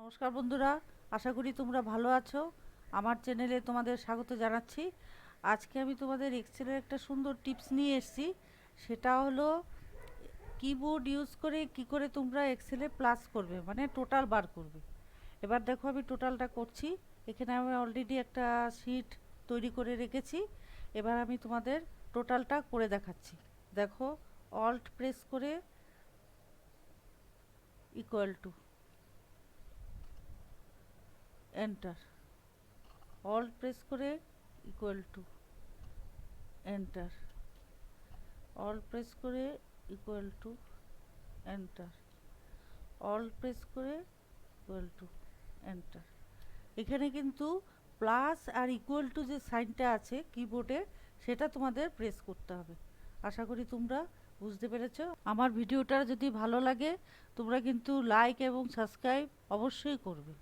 নমস্কার বন্ধুরা, আশা করি তোমরা ভালো আছো। আমার চ্যানেলে তোমাদের স্বাগত জানাচ্ছি। আজকে আমি তোমাদের এক্সেলের একটা সুন্দর টিপস নিয়ে এসেছি। সেটা হলো কিবোর্ড ইউজ করে কি করে তোমরা এক্সেলে প্লাস করবে, মানে টোটাল বার করবে। এবার দেখো আমি টোটালটা করছি। এখানে আমি অলরেডি একটা শিট তৈরি করে রেখেছি। এবার আমি তোমাদের টোটালটা করে দেখাচ্ছি। দেখো, অল্ট প্রেস করে equal to enter, alt press করে equal to enter, alt press করে equal to enter, alt press করে ইকুয়াল টু এন্টার। এখানে কিন্তু প্লাস আর ইকুয়াল টু যে সাইনটা আছে কিবোর্ডে, সেটা তোমাদের প্রেস করতে হবে। আশা করি তোমরা বুঝতে পেরেছ। আমার ভিডিওটা যদি ভালো লাগে তোমরা কিন্তু লাইক এবং সাবস্ক্রাইব অবশ্যই করবে।